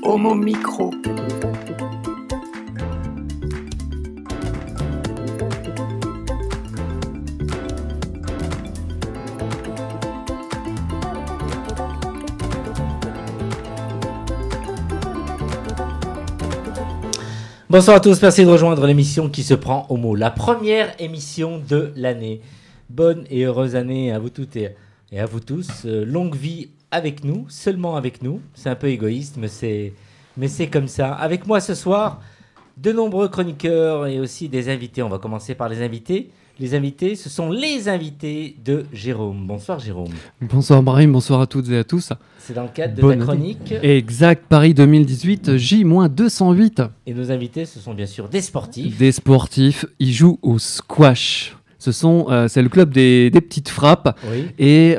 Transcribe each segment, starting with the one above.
Homo Micro. Bonsoir à tous, merci de rejoindre l'émission qui se prend au mot, la première émission de l'année. Bonne et heureuse année à vous toutes et à vous tous. Longue vie avec nous, seulement avec nous. C'est un peu égoïste, mais c'est comme ça. Avec moi ce soir, de nombreux chroniqueurs et aussi des invités. On va commencer par les invités. Les invités, ce sont les invités de Jérôme. Bonsoir Jérôme. Bonsoir Brahim, bonsoir à toutes et à tous. C'est dans le cadre de ta chronique. Exact, Paris 2018, J-208. Et nos invités, ce sont bien sûr des sportifs. Des sportifs, ils jouent au squash. C'est le club des petites frappes. Oui. Et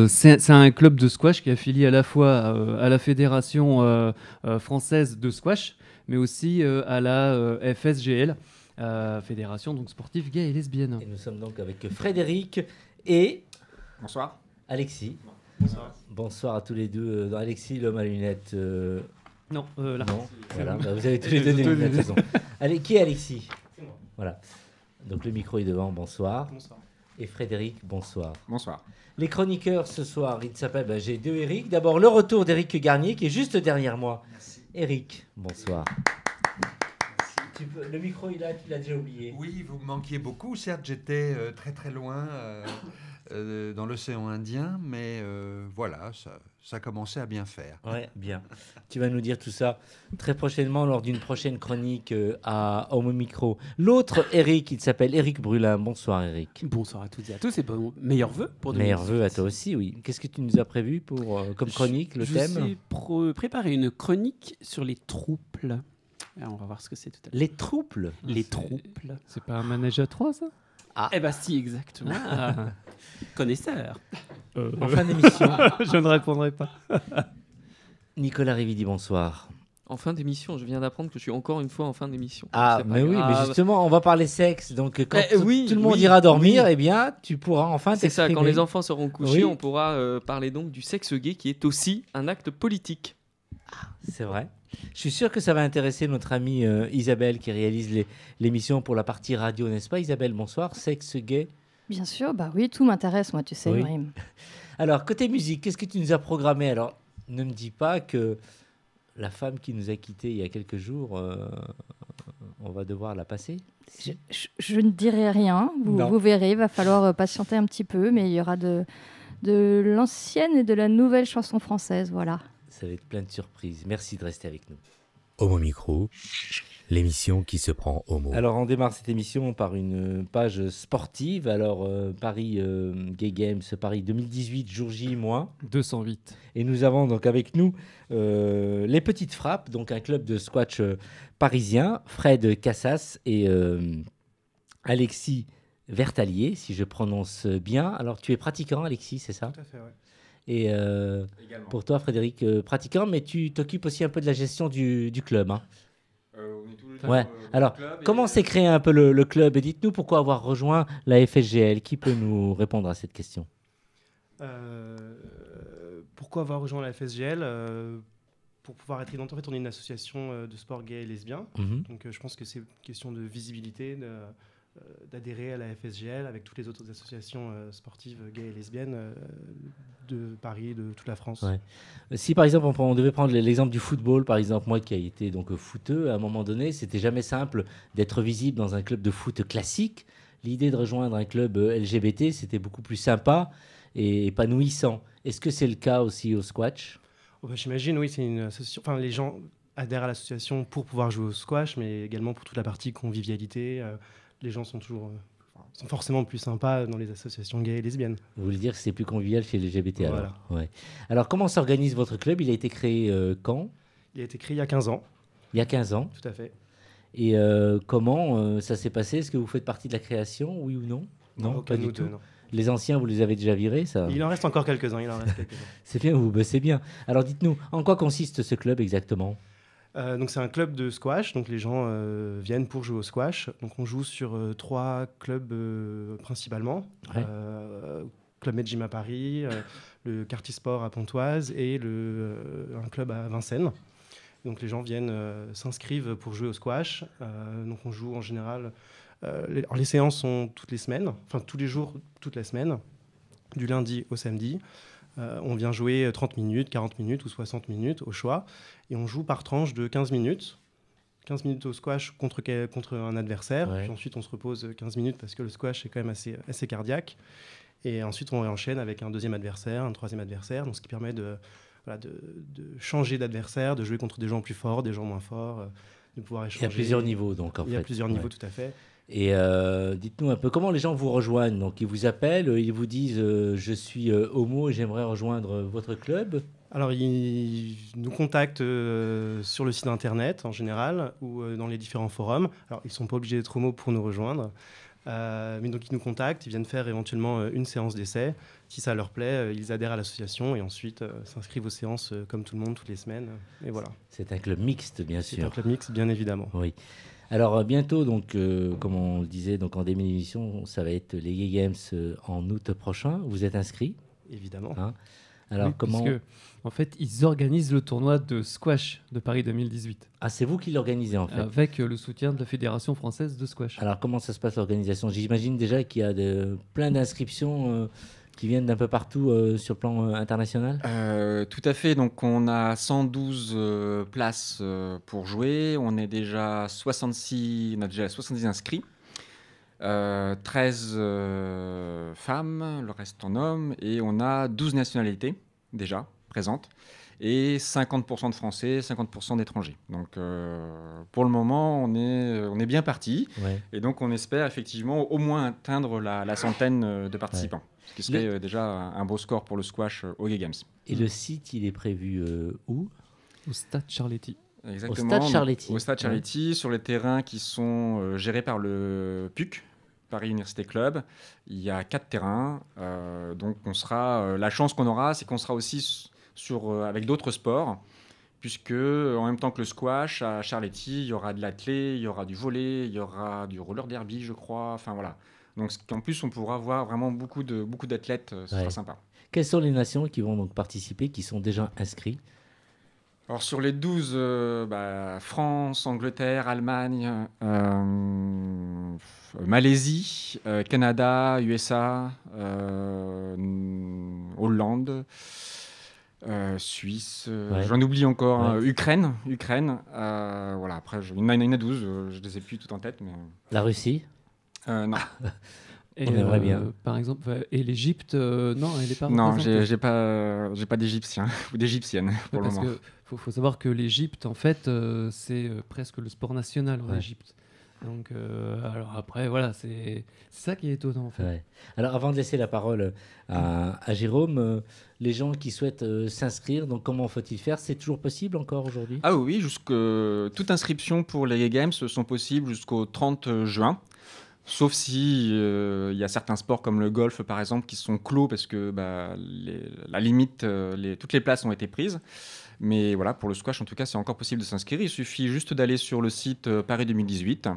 c'est un club de squash qui est affilié à la fois à la Fédération française de squash, mais aussi à la FSGL. Fédération donc sportive gay et lesbienne. Et nous sommes donc avec Frédéric et bonsoir Alexis. Bonsoir. Bonsoir à tous les deux. Alexis, l'homme à lunettes. Non, là. Non, voilà. Bah, vous avez tous les deux des lunettes. De toute façon. Allez, qui est Alexis? C'est moi. Voilà. Donc le micro est devant. Bonsoir. Bonsoir. Et Frédéric, bonsoir. Bonsoir. Les chroniqueurs ce soir, il s'appelle. J'ai deux Eric. D'abord le retour d'Éric Garnier qui est juste derrière moi. Merci. Eric, bonsoir. Le micro, tu l'as déjà oublié. Oui, vous me manquiez beaucoup. Certes, j'étais très très loin dans l'océan Indien, mais voilà, ça commençait à bien faire. Ouais, bien. Tu vas nous dire tout ça très prochainement lors d'une prochaine chronique à Homo Micro. L'autre Eric, il s'appelle Eric Brulin. Bonsoir Eric. Bonsoir à toutes et à tous et meilleurs vœux pour 2018. Meilleurs vœux à toi aussi, oui. Qu'est-ce que tu nous as prévu pour comme chronique, le thème? Je sais préparer une chronique sur les trouples. Alors, on va voir ce que c'est tout à l'heure. Les trouples? Les trouples. C'est pas un manège à trois, ça? Ah. Eh ben si, exactement. Ah. Connaisseur. En fin d'émission. Je ne répondrai pas. Nicolas Rividi, bonsoir. En fin d'émission, je viens d'apprendre que je suis encore une fois en fin d'émission. Ah, mais oui, mais justement, on va parler sexe. Donc, quand tout le monde oui, ira dormir, oui. Eh bien, tu pourras enfin C'est ça, t'exprimer. quand les enfants seront couchés, Oui. on pourra parler donc du sexe gay qui est aussi un acte politique. C'est vrai. Je suis sûr que ça va intéresser notre amie Isabelle qui réalise l'émission pour la partie radio, n'est-ce pas Isabelle? Bonsoir, sexe gay. Bien sûr, bah oui, tout m'intéresse, moi, tu sais, Oui. Brahim. Alors, côté musique, qu'est-ce que tu nous as programmé? Alors, ne me dis pas que la femme qui nous a quittés il y a quelques jours, on va devoir la passer. Je ne dirai rien, vous verrez, il va falloir patienter un petit peu, mais il y aura de l'ancienne et de la nouvelle chanson française, voilà. Ça va être plein de surprises. Merci de rester avec nous. Homo Micro, l'émission qui se prend au mot. Alors, on démarre cette émission par une page sportive. Alors, Paris Gay Games, Paris 2018, jour J-. 208. Et nous avons donc avec nous les Petites Frappes, donc un club de squash parisien, Fred Cassas et Alexis Vertalier, si je prononce bien. Alors, tu es pratiquant, Alexis, c'est ça? Tout à fait, oui. Et pour toi, Frédéric, pratiquant, mais tu t'occupes aussi un peu de la gestion du club. Hein. On est tous les deux Ouais. Alors, club comment s'est créé un peu le club? Et dites-nous pourquoi avoir rejoint la FSGL. Qui peut nous répondre à cette question? Pourquoi avoir rejoint la FSGL? Pour pouvoir être identifié, en fait, on est une association de sport gay et lesbien. Donc, je pense que c'est une question de visibilité, d'adhérer à la FSGL avec toutes les autres associations sportives gays et lesbiennes de Paris, de toute la France. Ouais. Si par exemple on devait prendre l'exemple du football, par exemple moi qui ai été donc footeux, à un moment donné, c'était jamais simple d'être visible dans un club de foot classique. L'idée de rejoindre un club LGBT, c'était beaucoup plus sympa et épanouissant. Est-ce que c'est le cas aussi au squash? J'imagine, oui, c'est une association. Enfin, les gens adhèrent à l'association pour pouvoir jouer au squash, mais également pour toute la partie convivialité. Les gens sont forcément plus sympas dans les associations gays et lesbiennes. Vous voulez dire que c'est plus convivial chez les LGBT? Voilà. Alors, ouais. Alors, comment s'organise votre club? Il a été créé quand? Il a été créé il y a 15 ans. Il y a 15 ans. Tout à fait. Et comment ça s'est passé? Est-ce que vous faites partie de la création, oui ou non? Non, pas du tout. Non. Les anciens, vous les avez déjà virés, ça? Il en reste encore quelques-uns. C'est bien, vous bossez bien. Alors, dites-nous, en quoi consiste ce club exactement? Donc c'est un club de squash, donc les gens viennent pour jouer au squash. Donc on joue sur 3 clubs principalement. Ouais. Club Medgym à Paris, le Quartier Sport à Pontoise et un club à Vincennes. Donc les gens viennent s'inscrivent pour jouer au squash. Donc on joue en général. Les séances sont toutes les semaines, enfin tous les jours, toute la semaine, du lundi au samedi. On vient jouer 30 minutes, 40 minutes ou 60 minutes au choix. Et on joue par tranche de 15 minutes. 15 minutes au squash contre un adversaire. Ouais. Puis ensuite, on se repose 15 minutes parce que le squash est quand même assez cardiaque. Et ensuite, on enchaîne avec un deuxième adversaire, un troisième adversaire. Donc, ce qui permet de changer d'adversaire, de jouer contre des gens plus forts, des gens moins forts, de pouvoir échanger. Il y a plusieurs niveaux, donc, en fait. Il y a plusieurs niveaux, tout à fait. Et dites-nous un peu comment les gens vous rejoignent. Donc, ils vous appellent, ils vous disent je suis homo et j'aimerais rejoindre votre club. Alors, ils nous contactent sur le site internet en général ou dans les différents forums. Alors, ils ne sont pas obligés d'être homo pour nous rejoindre. Mais donc, ils nous contactent, ils viennent faire éventuellement une séance d'essai. Si ça leur plaît, ils adhèrent à l'association et ensuite s'inscrivent aux séances comme tout le monde toutes les semaines. Et voilà. C'est un club mixte, bien sûr. C'est un club mixte, bien évidemment. Oui. Alors bientôt, donc, comme on le disait donc, en début d'émission, ça va être les Gay Games en août prochain. Vous êtes inscrits ? Évidemment. Hein ? Alors comment... Parce que, en fait, ils organisent le tournoi de squash de Paris 2018. Ah, c'est vous qui l'organisez en fait ? Avec le soutien de la Fédération française de squash. Alors comment ça se passe l'organisation ? J'imagine déjà qu'il y a plein d'inscriptions qui viennent d'un peu partout sur le plan international ? Tout à fait. Donc, on a 112 places pour jouer. On a déjà 70 inscrits. 13 femmes, le reste en hommes. Et on a 12 nationalités déjà présentes. Et 50% de Français, 50% d'étrangers. Donc, pour le moment, on est bien parti. Ouais. Et donc, on espère effectivement au moins atteindre la centaine de participants. Ouais. Ce qui serait déjà un beau score pour le squash au Gay Games. Et le site, il est prévu où ? Au Stade Charletti. Exactement. Au Stade Charletti. Au Stade Charletti, sur les terrains qui sont gérés par le PUC, Paris Université Club. Il y a 4 terrains. Donc, la chance qu'on aura, c'est qu'on sera aussi avec d'autres sports, puisque en même temps que le squash, à Charletti, il y aura de l'athlé, il y aura du volley, il y aura du roller derby, je crois. Enfin, voilà. Donc, en plus, on pourra voir vraiment beaucoup d'athlètes. Ce sera sympa. Quelles sont les nations qui vont donc participer, qui sont déjà inscrits ? Alors, sur les 12, France, Angleterre, Allemagne, Malaisie, Canada, USA, Hollande, Suisse, j'en oublie encore, hein, Ukraine. Voilà, après, il y en a 12, je ne les ai plus tout en tête. Mais... La Russie ? Non. Et on aimerait bien. Par exemple, et l'Égypte, non, elle n'est pas Non, représentée. j'ai pas d'Égyptiens ou d'Égyptiennes pour le moment. Parce qu'il faut savoir que l'Égypte, en fait, c'est presque le sport national en Égypte. Donc, alors après, voilà, c'est ça qui est étonnant, en fait. Ouais. Alors, avant de laisser la parole à Jérôme, les gens qui souhaitent s'inscrire, donc comment faut-il faire ? C'est toujours possible encore aujourd'hui ? Ah oui, toute inscription pour les Gay Games sont possibles jusqu'au 30 juin. Sauf si y a certains sports comme le golf, par exemple, qui sont clos parce que la limite, toutes les places ont été prises. Mais voilà, pour le squash, en tout cas, c'est encore possible de s'inscrire. Il suffit juste d'aller sur le site Paris 2018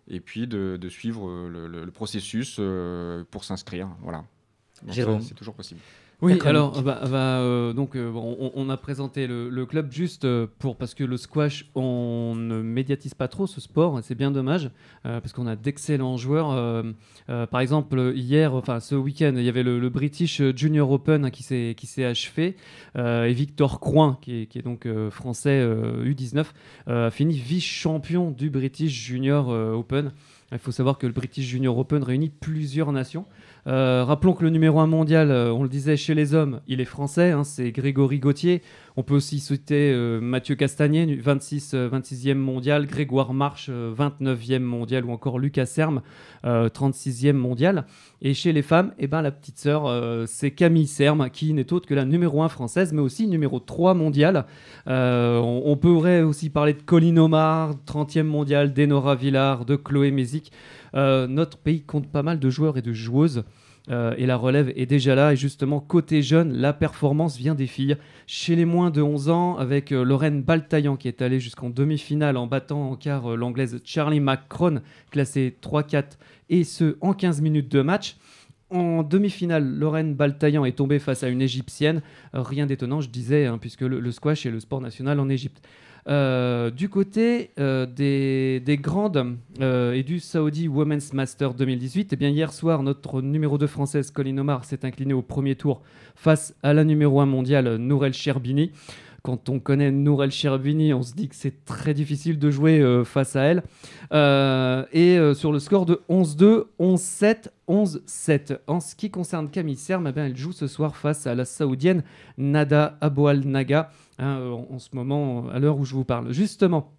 et puis de suivre le processus pour s'inscrire. Voilà. Donc, Jérôme. C'est toujours possible. Oui, alors donc on a présenté le club juste parce que le squash, on ne médiatise pas trop ce sport, c'est bien dommage parce qu'on a d'excellents joueurs. Par exemple, ce week-end, il y avait le British Junior Open qui s'est achevé et Victor Croin, qui est donc français U19, a fini vice-champion du British Junior Open. Il faut savoir que le British Junior Open réunit plusieurs nations. Rappelons que le numéro 1 mondial, on le disait chez les hommes, il est français, hein, c'est Grégory Gauthier. On peut aussi citer Mathieu Castagnet, 26e mondial, Grégoire Marche, 29e mondial, ou encore Lucas Serme, 36e mondial. Et chez les femmes, la petite sœur, c'est Camille Serme, qui n'est autre que la numéro 1 française, mais aussi numéro 3 mondial. On pourrait aussi parler de Colline Omar, 30e mondial, d'Enora Villard, de Chloé Mézic. Notre pays compte pas mal de joueurs et de joueuses et la relève est déjà là. Et justement, côté jeune, la performance vient des filles. Chez les moins de 11 ans, avec Lorraine Baltaillan qui est allée jusqu'en demi-finale en battant en quart l'anglaise Charlie McCrone, classée 3-4, et ce en 15 minutes de match. En demi-finale, Lorraine Baltaillan est tombée face à une Égyptienne. Rien d'étonnant, je disais, puisque le squash est le sport national en Égypte. Du côté des grandes et du Saudi Women's Master 2018, eh bien, hier soir, notre numéro 2 française Colline Omar s'est inclinée au premier tour face à la numéro 1 mondiale Nour El Sherbini. Quand on connaît Nour El Sherbini, on se dit que c'est très difficile de jouer face à elle. Sur le score de 11-2, 11-7, 11-7. En ce qui concerne Camille Serme, elle joue ce soir face à la Saoudienne Nada Aboual-Naga, en ce moment, à l'heure où je vous parle. Justement,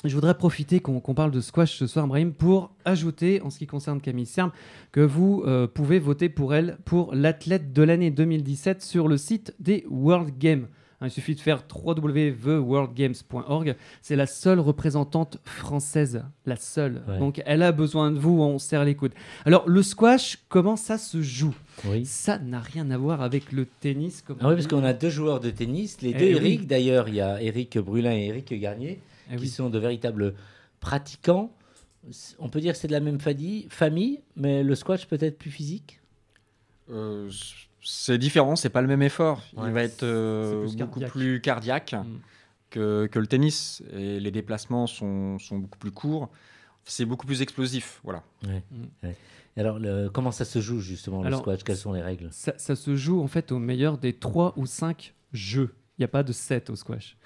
je voudrais profiter qu'on parle de squash ce soir, Brahim, pour ajouter, en ce qui concerne Camille Serme, que vous pouvez voter pour elle pour l'athlète de l'année 2017 sur le site des World Games. Il suffit de faire www.theworldgames.org. C'est la seule représentante française, la seule. Ouais. Donc elle a besoin de vous, on serre les coudes. Alors le squash, comment ça se joue ? Oui. Ça n'a rien à voir avec le tennis. Oui, parce qu'on a 2 joueurs de tennis, les deux Eric, oui. D'ailleurs, il y a Eric Brulin et Eric Garnier, qui sont de véritables pratiquants. On peut dire que c'est de la même famille, mais le squash peut être plus physique. C'est différent, c'est pas le même effort. Ouais, il va être beaucoup plus cardiaque que le tennis. Et les déplacements sont beaucoup plus courts. C'est beaucoup plus explosif. Voilà. Ouais. Ouais. Alors, comment ça se joue justement, le squash ? Quelles sont les règles ? Ça se joue en fait au meilleur des 3 ou 5 jeux. Il n'y a pas de 7 au squash.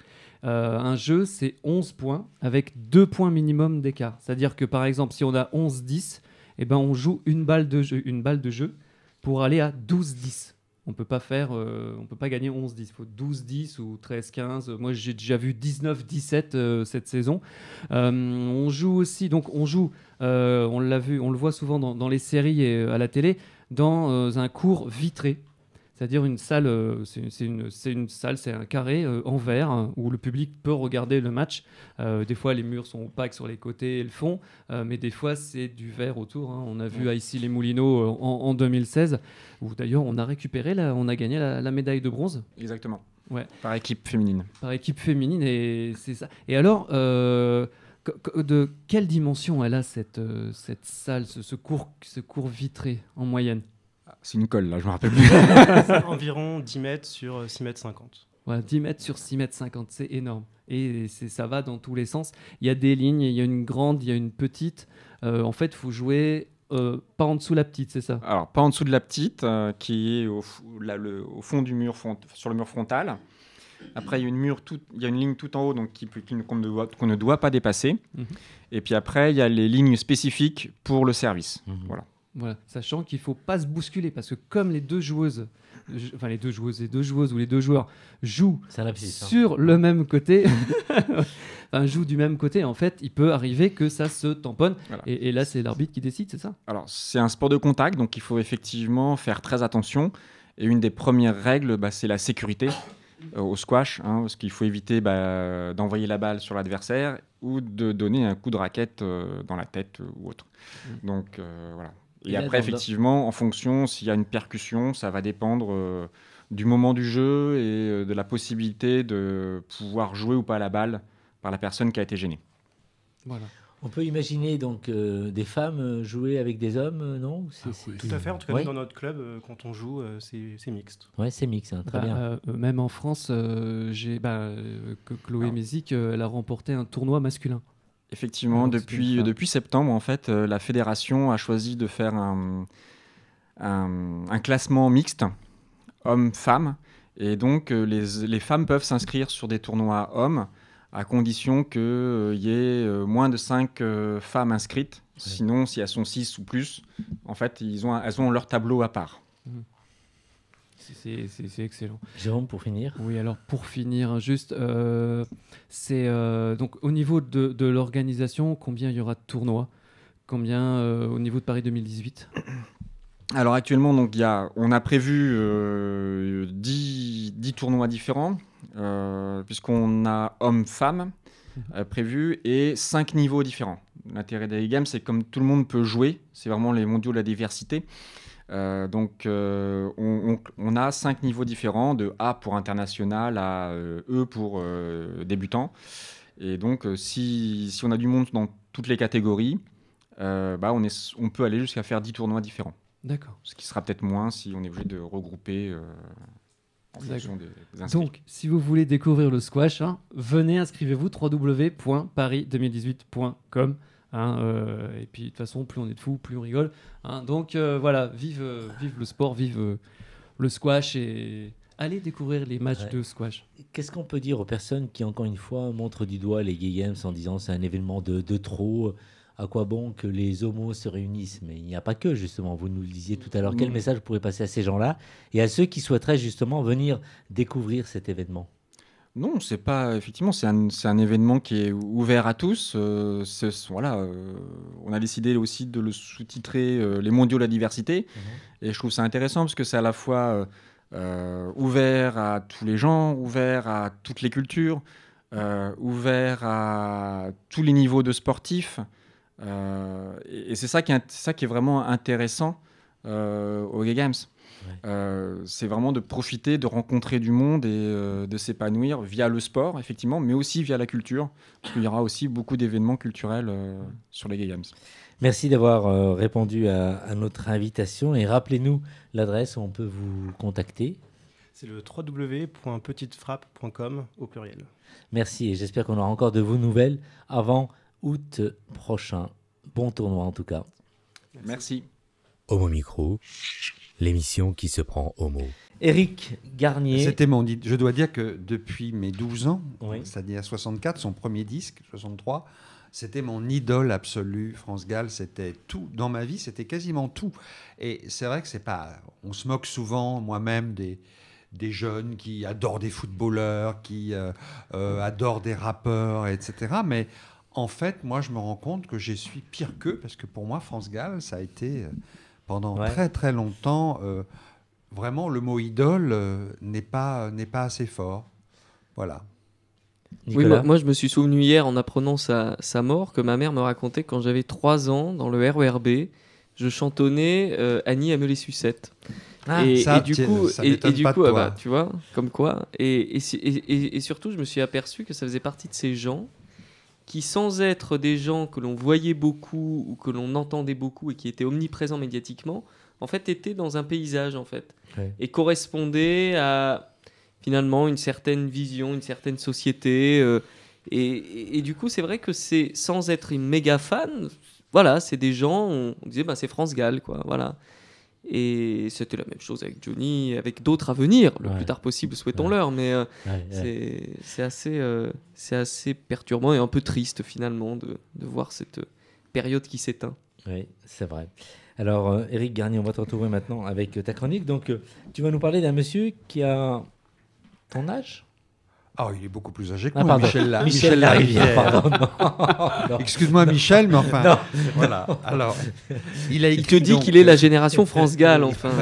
Un jeu, c'est 11 points avec 2 points minimum d'écart. C'est-à-dire que par exemple, si on a 11-10, eh ben, on joue une balle de jeu pour aller à 12-10. On peut pas gagner 11-10. Il faut 12-10 ou 13-15. Moi, j'ai déjà vu 19-17 cette saison. On joue aussi, on l'a vu, on le voit souvent dans les séries et à la télé, dans un court vitré. C'est-à-dire une salle, c'est un carré en verre où le public peut regarder le match. Des fois, les murs sont opaques sur les côtés et le fond, mais des fois, c'est du verre autour. On a vu à Issy-les-Moulineaux en 2016, où d'ailleurs, on a gagné la médaille de bronze. Exactement. Ouais. Par équipe féminine. Et c'est ça. Et alors, de quelle dimension elle a cette salle, ce court vitré en moyenne ? C'est une colle, là, je me rappelle plus. C'est environ 10 mètres sur 6 mètres 50. Voilà, 10 mètres sur 6 mètres 50, c'est énorme. Et ça va dans tous les sens. Il y a des lignes, il y a une grande, il y a une petite. En fait, il faut jouer pas en dessous de la petite, c'est ça ? Alors, pas en dessous de la petite, qui est au fond du mur, sur le mur frontal. Après, il y a une ligne tout en haut donc, qu'on ne doit pas dépasser. Mm-hmm. Et puis après, il y a les lignes spécifiques pour le service. Mm-hmm. Voilà, sachant qu'il ne faut pas se bousculer parce que comme les deux joueuses ou les deux joueurs jouent sur le même côté, jouent du même côté, en fait, il peut arriver que ça se tamponne. Voilà. Et là, c'est l'arbitre qui décide, c'est ça ? Alors, c'est un sport de contact, donc il faut effectivement faire très attention. Et une des premières règles, c'est la sécurité au squash, parce qu'il faut éviter d'envoyer la balle sur l'adversaire ou de donner un coup de raquette dans la tête ou autre. Donc, voilà. Et après, effectivement, en fonction, s'il y a une percussion, ça va dépendre du moment du jeu et de la possibilité de pouvoir jouer ou pas à la balle par la personne qui a été gênée. Voilà. On peut imaginer donc des femmes jouer avec des hommes, non ? Tout à fait. En tout cas, dans notre club, quand on joue, c'est mixte. Oui, c'est mixte, très bien. Même en France, Chloé Mézic, elle a remporté un tournoi masculin. Effectivement, depuis septembre, en fait, la fédération a choisi de faire un classement mixte, hommes-femmes. Et donc, les femmes peuvent s'inscrire sur des tournois hommes, à condition qu'il y ait moins de 5 femmes inscrites. Ouais. Sinon, si elles sont 6 ou plus, en fait, elles ont leur tableau à part. C'est excellent. Jérôme, pour finir ? Oui, alors pour finir, juste, donc au niveau de l'organisation, combien il y aura de tournois ? Combien au niveau de Paris 2018 ? Alors actuellement, donc, on a prévu 10 tournois différents, puisqu'on a hommes-femmes prévus et 5 niveaux différents. L'intérêt des Games, c'est que comme tout le monde peut jouer, c'est vraiment les mondiaux de la diversité. Donc on a 5 niveaux différents, de A pour international à E pour débutant. Et donc si on a du monde dans toutes les catégories, on peut aller jusqu'à faire 10 tournois différents. D'accord. Ce qui sera peut-être moins si on est obligé de regrouper en fonction des inscrits. Donc, si vous voulez découvrir le squash, venez, inscrivez-vous www.paris2018.com. Et puis, de toute façon, plus on est de fous, plus on rigole. Donc, voilà, vive le sport, vive le squash et allez découvrir les matchs de squash. Qu'est-ce qu'on peut dire aux personnes qui, encore une fois, montrent du doigt les Gay Games en disant c'est un événement de trop? À quoi bon que les homos se réunissent? Mais il n'y a pas que, justement. Vous nous le disiez tout à l'heure. Quel message vous pourrez passer à ces gens-là et à ceux qui souhaiteraient justement venir découvrir cet événement? Non, c'est pas. Effectivement, c'est un événement qui est ouvert à tous. On a décidé aussi de le sous-titrer les mondiaux de la diversité. Et je trouve ça intéressant parce que c'est à la fois ouvert à tous les gens, ouvert à toutes les cultures, ouvert à tous les niveaux de sportifs. Et c'est ça qui est vraiment intéressant aux Gay Games. C'est vraiment de profiter, de rencontrer du monde et de s'épanouir via le sport, effectivement, mais aussi via la culture, parce qu'il y aura aussi beaucoup d'événements culturels sur les Gay Games. Merci d'avoir répondu à notre invitation et rappelez-nous l'adresse où on peut vous contacter. C'est le www.petitefrappe.com au pluriel. Merci et j'espère qu'on aura encore de vos nouvelles avant août prochain. Bon tournoi en tout cas. Merci. Homo Micro, l'émission qui se prend homo. Éric Garnier. Je dois dire que depuis mes 12 ans, c'est-à-dire 64, son premier disque, 63, c'était mon idole absolue. France Gall, c'était tout. Dans ma vie, c'était quasiment tout. Et c'est vrai que c'est pas... On se moque souvent, moi-même, des jeunes qui adorent des footballeurs, qui adorent des rappeurs, etc. Mais en fait, moi, je me rends compte que je suis pire qu'eux, parce que pour moi, France Gall, ça a été pendant très très longtemps, vraiment le mot idole n'est pas assez fort. Voilà. Nicolas. Oui, moi je me suis souvenu hier en apprenant sa mort que ma mère me racontait quand j'avais 3 ans dans le RERB, je chantonnais Annie Amelie Sucette. Et du coup, tu vois, comme quoi. Et surtout, je me suis aperçu que ça faisait partie de ces gens qui, sans être des gens que l'on voyait beaucoup ou que l'on entendait beaucoup et qui étaient omniprésents médiatiquement, en fait, étaient dans un paysage, en fait, et correspondaient à finalement une certaine vision, une certaine société. Et du coup, c'est vrai que c'est, sans être une méga fan, voilà, c'est des gens, on disait, c'est France Gall, quoi, voilà. Et c'était la même chose avec Johnny, avec d'autres à venir, le plus tard possible, souhaitons-leur, mais c'est assez perturbant et un peu triste finalement de voir cette période qui s'éteint. Oui, c'est vrai. Alors, Éric Garnier, on va te retrouver maintenant avec ta chronique. Donc, tu vas nous parler d'un monsieur qui a ton âge ? Ah, il est beaucoup plus âgé que moi, Michel Larivière. Pardon. Non. Excuse-moi, Michel, mais enfin, non. Voilà. Alors, il te dit qu'il est la génération France Gall, enfin.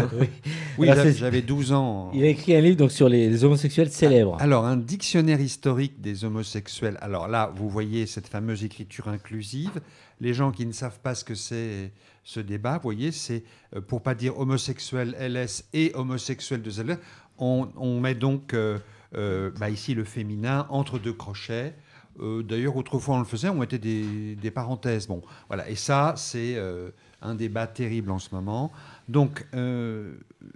Oui, j'avais 12 ans. Il a écrit un livre donc, sur les homosexuels célèbres. Alors, un dictionnaire historique des homosexuels. Alors là, vous voyez cette fameuse écriture inclusive. Les gens qui ne savent pas ce que c'est ce débat, vous voyez, c'est, pour pas dire homosexuel LS et homosexuel de ZL, on met donc... ici le féminin entre deux crochets. D'ailleurs, autrefois on le faisait, on mettait des parenthèses. Bon, voilà. Et ça, c'est un débat terrible en ce moment. Donc,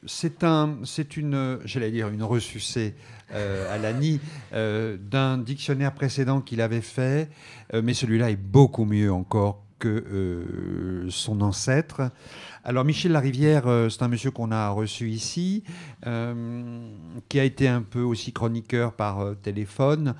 c'est une ressucée à l'ANI d'un dictionnaire précédent qu'il avait fait, mais celui-là est beaucoup mieux encore que son ancêtre. Alors Michel Larivière, c'est un monsieur qu'on a reçu ici, qui a été un peu aussi chroniqueur par téléphone,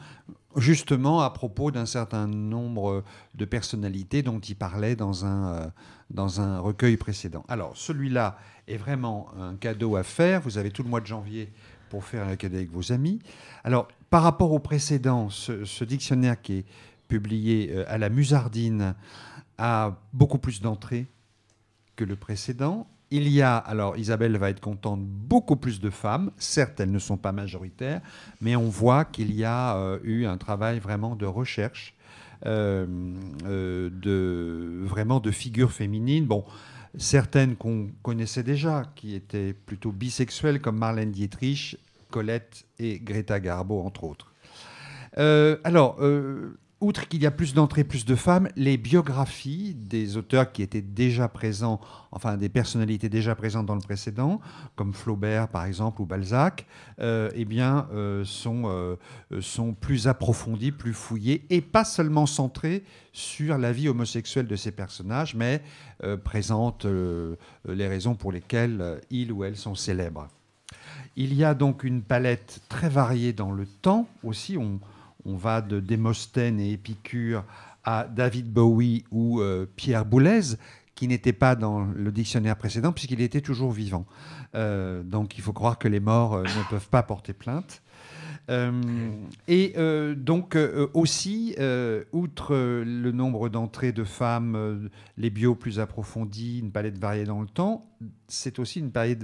justement à propos d'un certain nombre de personnalités dont il parlait dans un recueil précédent. Alors celui-là est vraiment un cadeau à faire. Vous avez tout le mois de janvier pour faire un cadeau avec vos amis. Alors par rapport au précédent, ce dictionnaire qui est publié à la Musardine a beaucoup plus d'entrées que le précédent. Il y a, alors Isabelle va être contente, beaucoup plus de femmes. Certes, elles ne sont pas majoritaires, mais on voit qu'il y a eu un travail vraiment de recherche, vraiment de figures féminines. Bon, certaines qu'on connaissait déjà, qui étaient plutôt bisexuelles, comme Marlène Dietrich, Colette et Greta Garbo, entre autres. outre qu'il y a plus d'entrées, plus de femmes, les biographies des auteurs qui étaient déjà présents, enfin des personnalités déjà présentes dans le précédent, comme Flaubert par exemple ou Balzac, sont plus approfondies, plus fouillées, et pas seulement centrées sur la vie homosexuelle de ces personnages, mais présentent les raisons pour lesquelles ils ou elles sont célèbres. Il y a donc une palette très variée dans le temps aussi. On va de Démosthène et Épicure à David Bowie ou Pierre Boulez, qui n'était pas dans le dictionnaire précédent puisqu'il était toujours vivant. Donc il faut croire que les morts ne peuvent pas porter plainte. Aussi, outre le nombre d'entrées de femmes, les bios plus approfondis, une palette variée dans le temps, c'est aussi une palette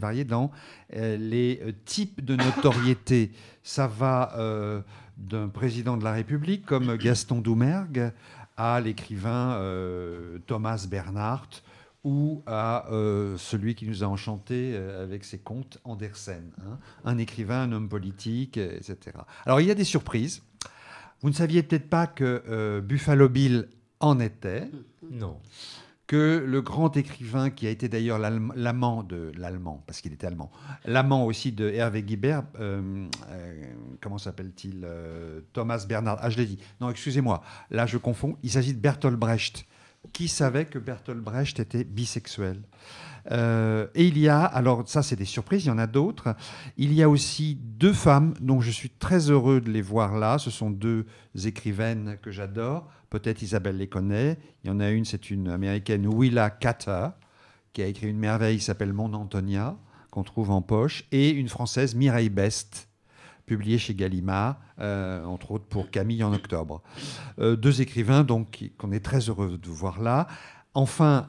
variée dans les types de notoriété. Ça va d'un président de la République comme Gaston Doumergue à l'écrivain Thomas Bernhardt, ou à celui qui nous a enchantés avec ses contes, Andersen, hein, un écrivain, un homme politique, etc. Alors il y a des surprises. Vous ne saviez peut-être pas que Buffalo Bill en était. Non. Que le grand écrivain, qui a été d'ailleurs l'amant, parce qu'il était allemand, l'amant aussi de Hervé Guibert, comment s'appelle-t-il, Thomas Bernhard. Ah, je l'ai dit. Non, excusez-moi. Là, je confonds. Il s'agit de Bertolt Brecht. Qui savait que Bertolt Brecht était bisexuel? Et il y a, alors ça c'est des surprises, il y en a d'autres. Il y a aussi deux femmes dont je suis très heureux de les voir là. Ce sont deux écrivaines que j'adore. Peut-être Isabelle les connaît. Il y en a une, c'est une américaine, Willa Cather, qui a écrit une merveille qui s'appelle Mon Antonia, qu'on trouve en poche, et une française, Mireille Best, publiée chez Gallimard, entre autres pour Camille en octobre. Deux écrivains donc qu'on est très heureux de voir là. Enfin,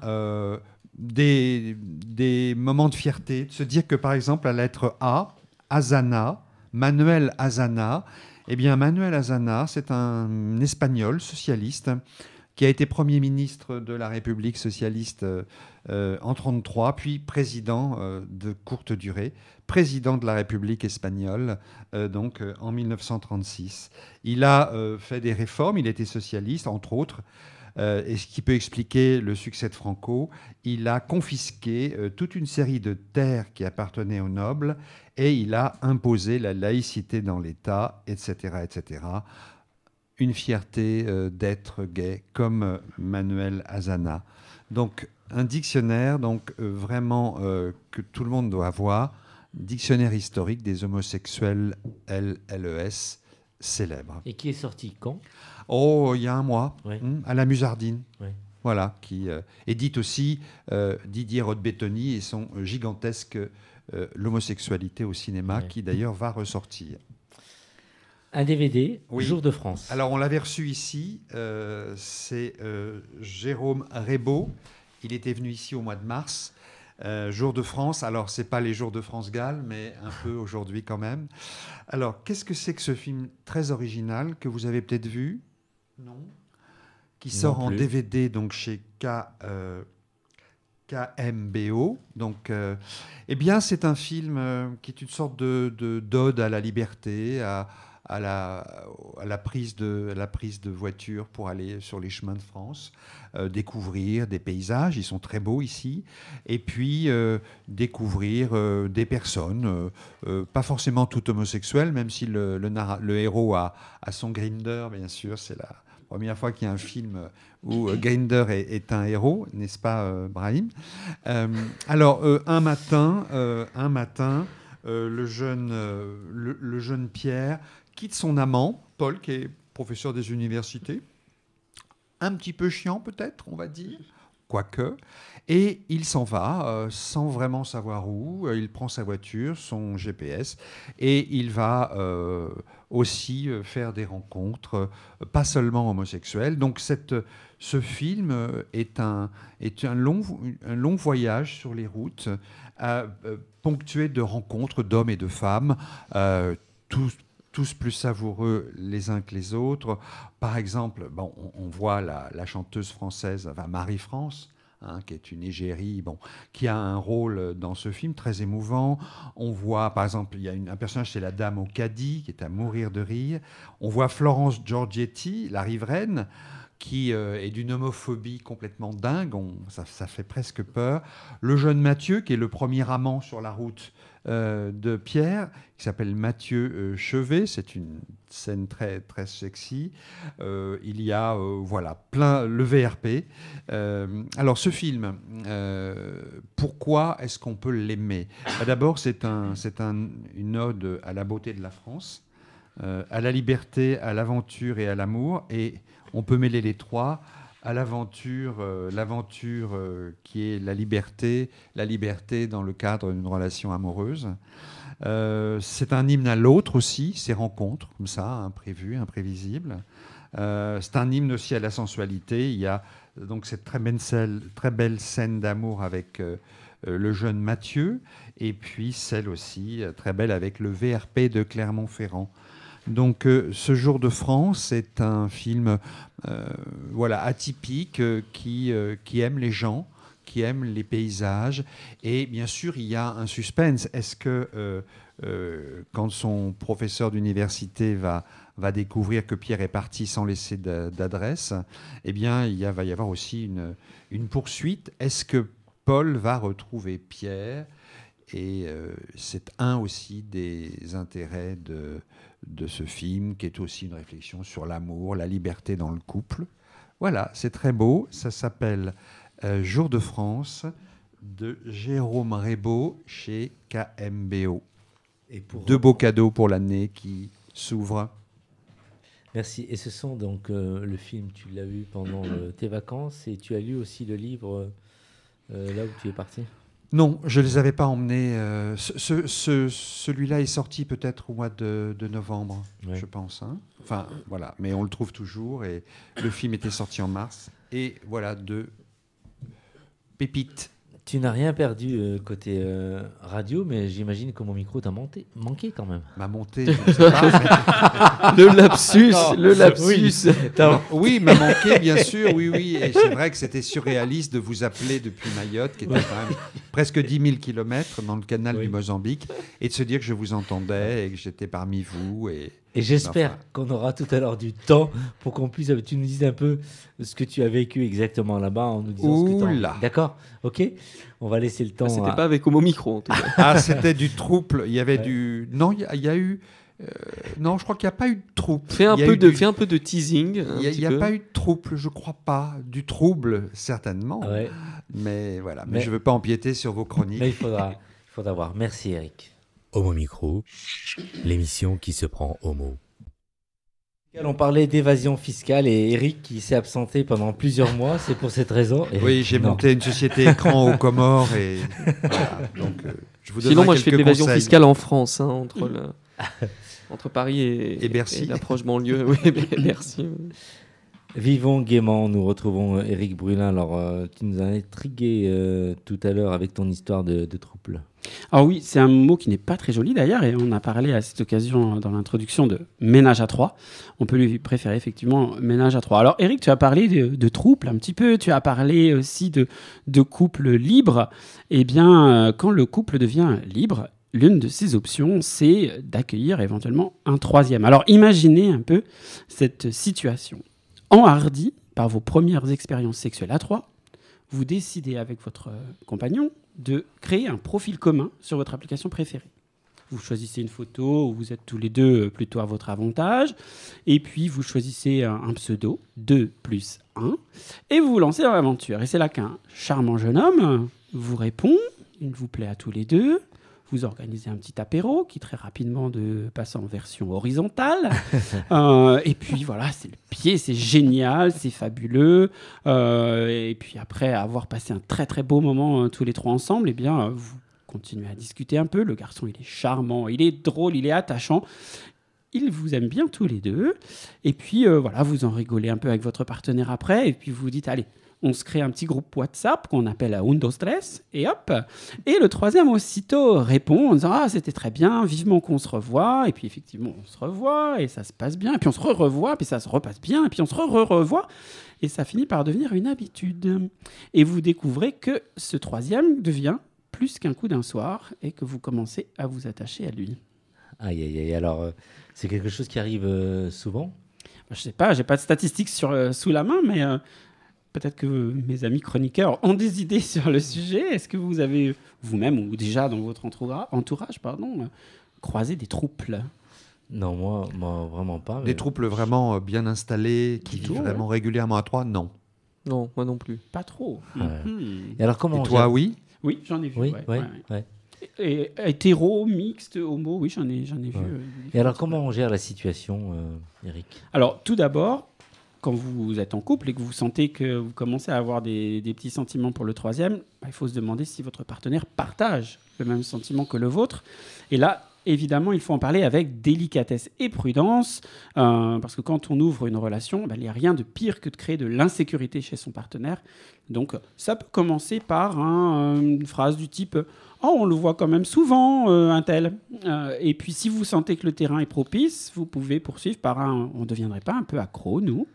des moments de fierté, de se dire que par exemple la lettre A, Azana, Manuel Azana, eh bien Manuel Azana, c'est un Espagnol socialiste qui a été Premier ministre de la République socialiste en 1933, puis président de courte durée, président de la République espagnole en 1936. Il a fait des réformes, il était socialiste, entre autres, et ce qui peut expliquer le succès de Franco. Il a confisqué toute une série de terres qui appartenaient aux nobles et il a imposé la laïcité dans l'État, etc., etc., une fierté d'être gay, comme Manuel Azana. Donc, un dictionnaire vraiment que tout le monde doit avoir, dictionnaire historique des homosexuels LLES célèbres. Et qui est sorti quand? Oh, il y a un mois, ouais. À la Musardine. Ouais. Voilà, qui édite aussi Didier Rodbettoni et son gigantesque L'homosexualité au cinéma, qui d'ailleurs va ressortir. Un DVD, oui. Jour de France. Alors, on l'avait reçu ici. C'est Jérôme Rebaud. Il était venu ici au mois de mars. Jour de France. Alors, ce n'est pas les Jours de France-Galles, mais un peu aujourd'hui quand même. Alors, qu'est-ce que c'est que ce film très original que vous avez peut-être vu? Non. Qui sort en DVD donc chez KMBO. Donc, eh bien, c'est un film qui est une sorte d'ode à la liberté, à la prise de voiture pour aller sur les chemins de France, découvrir des paysages, ils sont très beaux ici, et puis découvrir des personnes, pas forcément toutes homosexuelles, même si le héros a son Grindr, bien sûr, c'est la première fois qu'il y a un film où Grindr est un héros, n'est-ce pas, Brahim? Alors, un matin, le jeune Pierre quitte son amant, Paul, qui est professeur des universités, un petit peu chiant peut-être, on va dire, quoique, et il s'en va sans vraiment savoir où. Il prend sa voiture, son GPS, et il va aussi faire des rencontres, pas seulement homosexuelles. Donc ce film est un long voyage sur les routes, ponctué de rencontres d'hommes et de femmes, tous plus savoureux les uns que les autres. Par exemple, on voit la chanteuse française, Marie-France, qui est une égérie, qui a un rôle dans ce film très émouvant. On voit, par exemple, il y a un personnage, c'est la dame au caddie, qui est à mourir de rire. On voit Florence Giorgetti, la riveraine, qui est d'une homophobie complètement dingue, ça fait presque peur. Le jeune Mathieu, qui est le premier amant sur la route de Pierre, qui s'appelle Mathieu Chevet. C'est une scène très, très sexy. Il y a plein le VRP. Alors ce film, pourquoi est-ce qu'on peut l'aimer ? D'abord, c'est une ode à la beauté de la France, à la liberté, à l'aventure et à l'amour. Et on peut mêler les trois, à l'aventure qui est la liberté dans le cadre d'une relation amoureuse. C'est un hymne à l'autre aussi, ces rencontres comme ça, imprévues, imprévisibles. C'est un hymne aussi à la sensualité. Il y a donc cette très belle scène d'amour avec le jeune Mathieu, et puis celle aussi très belle avec le VRP de Clermont-Ferrand. Donc, Ce jour de France, c'est un film atypique qui aime les gens, qui aime les paysages. Et bien sûr, il y a un suspense. Est-ce que quand son professeur d'université va découvrir que Pierre est parti sans laisser d'adresse, eh bien, va y avoir aussi une poursuite. Est-ce que Paul va retrouver Pierre ? Et c'est un aussi des intérêts de ce film, qui est aussi une réflexion sur l'amour, la liberté dans le couple. Voilà, c'est très beau. Ça s'appelle Jour de France, de Jérôme Rébaud, chez KMBO. Et deux beaux cadeaux pour l'année qui s'ouvrent. Merci. Et ce sont donc le film, tu l'as vu pendant tes vacances, et tu as lu aussi le livre là où tu es parti ? Non, je ne les avais pas emmenés. Celui-là est sorti peut-être au mois de novembre, je pense. Enfin, voilà. Mais on le trouve toujours. Et le film était sorti en mars. Et voilà, deux pépites. Tu n'as rien perdu côté radio, mais j'imagine que mon micro t'a manqué quand même. M'a monté, je ne sais pas. Le lapsus. Oui, m'a manqué, bien sûr. Oui. Et c'est vrai que c'était surréaliste de vous appeler depuis Mayotte, qui était quand même presque 10 000 kilomètres dans le canal du Mozambique, et de se dire que je vous entendais et que j'étais parmi vous. Et j'espère qu'on aura tout à l'heure du temps pour qu'on puisse... Tu nous dises un peu ce que tu as vécu exactement là-bas en nous disant ce que tu as... D'accord ? Ok ? On va laisser le temps... C'était pas avec Homo Micro, en tout cas. Ah, c'était du trouble. Il y avait du... Non, il y a eu... non, je crois qu'il n'y a pas eu de trouble. Fais un peu de teasing. Il n'y a pas eu de trouble, je crois pas. Du trouble, certainement. Ouais. Mais voilà. Mais je ne veux pas empiéter sur vos chroniques. Mais il faudra voir. Merci, Eric. Homo Micro, l'émission qui se prend au mot. On parlait d'évasion fiscale et Eric qui s'est absenté pendant plusieurs mois, c'est pour cette raison. Oui, j'ai monté une société écran aux Comores et voilà, donc je vous donnerai Sinon, moi je fais de l'évasion conseils. fiscale en France, entre Paris et Bercy. Et l'approche banlieue. Oui, Bercy. Vivons gaiement, nous retrouvons Éric Brulin. Alors, tu nous as intrigué tout à l'heure avec ton histoire de trouble. Alors oui, c'est un mot qui n'est pas très joli d'ailleurs, et on a parlé à cette occasion dans l'introduction de ménage à trois. On peut lui préférer effectivement ménage à trois. Alors Éric, tu as parlé de trouble un petit peu, tu as parlé aussi de couple libre. Eh bien, quand le couple devient libre, l'une de ces options, c'est d'accueillir éventuellement un troisième. Alors imaginez un peu cette situation. Enhardi par vos premières expériences sexuelles à trois, vous décidez avec votre compagnon de créer un profil commun sur votre application préférée. Vous choisissez une photo où vous êtes tous les deux plutôt à votre avantage, et puis vous choisissez un pseudo, 2+1, et vous vous lancez dans l'aventure. Et c'est là qu'un charmant jeune homme vous répond, il vous plaît à tous les deux. Vous organisez un petit apéro qui très rapidement passe en version horizontale. Et puis voilà, c'est le pied, c'est génial, c'est fabuleux. Et puis après avoir passé un très très beau moment tous les trois ensemble, eh bien, vous continuez à discuter un peu. Le garçon, il est charmant, il est drôle, il est attachant. Il vous aime bien tous les deux. Et puis voilà, vous en rigolez un peu avec votre partenaire après. Et puis vous vous dites, allez, On se crée un petit groupe WhatsApp qu'on appelle un, deux, tres, et hop. Et le troisième aussitôt répond en disant « Ah, c'était très bien, vivement qu'on se revoie. » Et puis effectivement, on se revoit et ça se passe bien. Et puis on se revoit, puis ça se repasse bien. Et puis on se revoit. Et ça finit par devenir une habitude. Et vous découvrez que ce troisième devient plus qu'un coup d'un soir et que vous commencez à vous attacher à lui. Aïe, aïe, aïe. Alors, c'est quelque chose qui arrive souvent ? Je ne sais pas, je n'ai pas de statistiques sous la main, mais peut-être que mes amis chroniqueurs ont des idées sur le sujet. Est-ce que vous avez, vous-même ou déjà dans votre entourage, croisé des trouples ? Non, moi, vraiment pas. Mais... Des trouples vraiment bien installés, qui vivent vraiment régulièrement à trois, non. Non, moi non plus. Pas trop. Et alors, comment toi, oui ? Oui, j'en ai vu. Oui, ouais. Et hétéro, mixte, homo, oui, j'en ai vu. Et alors, comment on gère la situation, Eric ? Alors, tout d'abord, quand vous êtes en couple et que vous sentez que vous commencez à avoir des petits sentiments pour le troisième, il faut se demander si votre partenaire partage le même sentiment que le vôtre. Et là, évidemment, il faut en parler avec délicatesse et prudence, parce que quand on ouvre une relation, il n'y a rien de pire que de créer de l'insécurité chez son partenaire. Donc, ça peut commencer par une phrase du type « Oh, on le voit quand même souvent, un tel ». Et puis, si vous sentez que le terrain est propice, vous pouvez poursuivre par un « On ne deviendrait pas un peu accro, nous ?»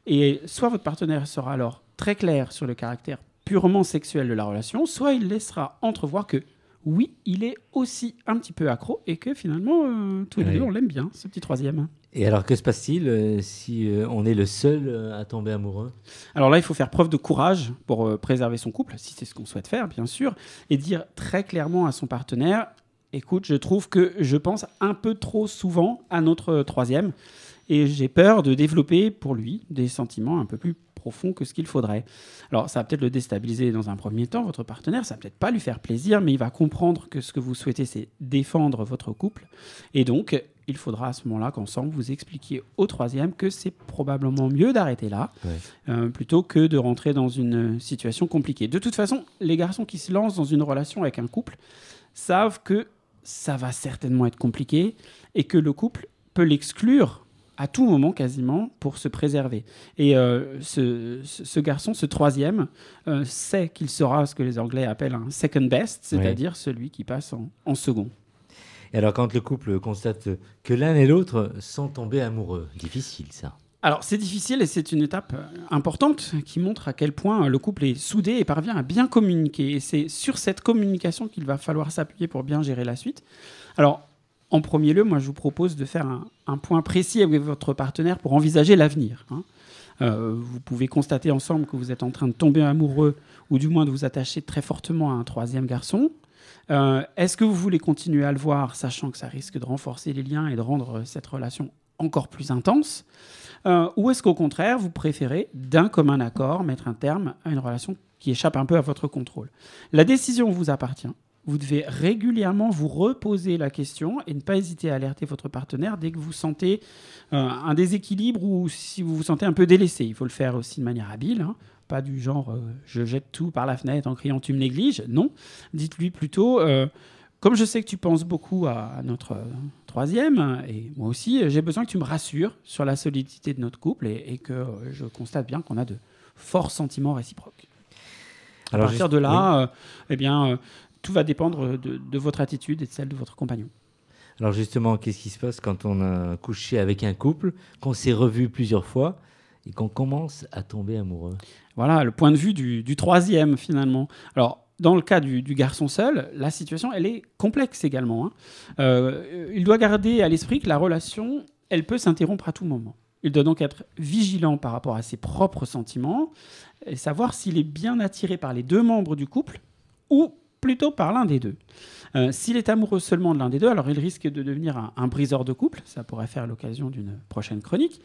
Et soit votre partenaire sera alors très clair sur le caractère purement sexuel de la relation, soit il laissera entrevoir que oui, il est aussi un petit peu accro et que finalement, tous les deux, on l'aime bien, ce petit troisième. Et alors, que se passe-t-il si on est le seul à tomber amoureux ? Alors là, il faut faire preuve de courage pour préserver son couple, si c'est ce qu'on souhaite faire, bien sûr, et dire très clairement à son partenaire « Écoute, je trouve que je pense un peu trop souvent à notre troisième et j'ai peur de développer pour lui des sentiments un peu plus profond que ce qu'il faudrait. » Alors, ça va peut-être le déstabiliser dans un premier temps, votre partenaire, ça va peut-être pas lui faire plaisir, mais il va comprendre que ce que vous souhaitez, c'est défendre votre couple. Et donc, il faudra à ce moment-là qu'ensemble, vous expliquiez au troisième que c'est probablement mieux d'arrêter là, plutôt que de rentrer dans une situation compliquée. De toute façon, les garçons qui se lancent dans une relation avec un couple savent que ça va certainement être compliqué et que le couple peut l'exclure à tout moment quasiment pour se préserver. Et ce garçon, ce troisième, sait qu'il sera ce que les Anglais appellent un second best, c'est-à-dire celui qui passe en second. Et alors quand le couple constate que l'un et l'autre sont tombés amoureux, difficile ça. Alors c'est difficile et c'est une étape importante qui montre à quel point le couple est soudé et parvient à bien communiquer. Et c'est sur cette communication qu'il va falloir s'appuyer pour bien gérer la suite. Alors, en premier lieu, moi, je vous propose de faire un point précis avec votre partenaire pour envisager l'avenir. Vous pouvez constater ensemble que vous êtes en train de tomber amoureux ou du moins de vous attacher très fortement à un troisième garçon. Est-ce que vous voulez continuer à le voir, sachant que ça risque de renforcer les liens et de rendre cette relation encore plus intense ? Ou est-ce qu'au contraire, vous préférez, d'un commun accord, mettre un terme à une relation qui échappe un peu à votre contrôle ? La décision vous appartient. Vous devez régulièrement vous reposer la question et ne pas hésiter à alerter votre partenaire dès que vous sentez un déséquilibre ou si vous vous sentez un peu délaissé. Il faut le faire aussi de manière habile, pas du genre je jette tout par la fenêtre en criant tu me négliges. Non, dites-lui plutôt comme je sais que tu penses beaucoup à notre troisième et moi aussi, j'ai besoin que tu me rassures sur la solidité de notre couple et que je constate bien qu'on a de forts sentiments réciproques. À partir de là, tout va dépendre de votre attitude et de celle de votre compagnon. Alors justement, qu'est-ce qui se passe quand on a couché avec un couple, qu'on s'est revu plusieurs fois et qu'on commence à tomber amoureux ? Voilà, le point de vue du troisième finalement. Alors, dans le cas du garçon seul, la situation, elle est complexe également. Il doit garder à l'esprit que la relation, elle peut s'interrompre à tout moment. Il doit donc être vigilant par rapport à ses propres sentiments et savoir s'il est bien attiré par les deux membres du couple ou plutôt par l'un des deux. S'il est amoureux seulement de l'un des deux, alors il risque de devenir un briseur de couple. Ça pourrait faire l'occasion d'une prochaine chronique.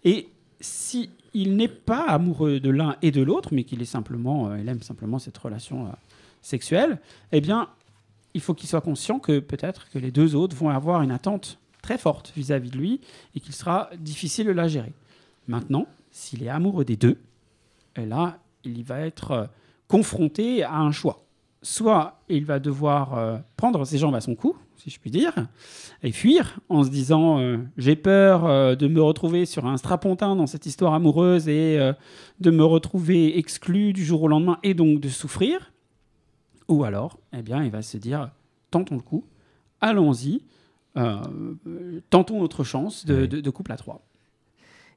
Et s'il n'est pas amoureux de l'un et de l'autre, mais qu'il est il aime simplement cette relation sexuelle, eh bien, il faut qu'il soit conscient que peut-être que les deux autres vont avoir une attente très forte vis-à-vis de lui et qu'il sera difficile de la gérer. Maintenant, s'il est amoureux des deux, et là, il va être confronté à un choix. Soit il va devoir prendre ses jambes à son cou, si je puis dire, et fuir en se disant j'ai peur de me retrouver sur un strapontin dans cette histoire amoureuse et de me retrouver exclu du jour au lendemain et donc de souffrir. Ou alors, eh bien, il va se dire tentons le coup, allons-y, tentons notre chance de couple à 3.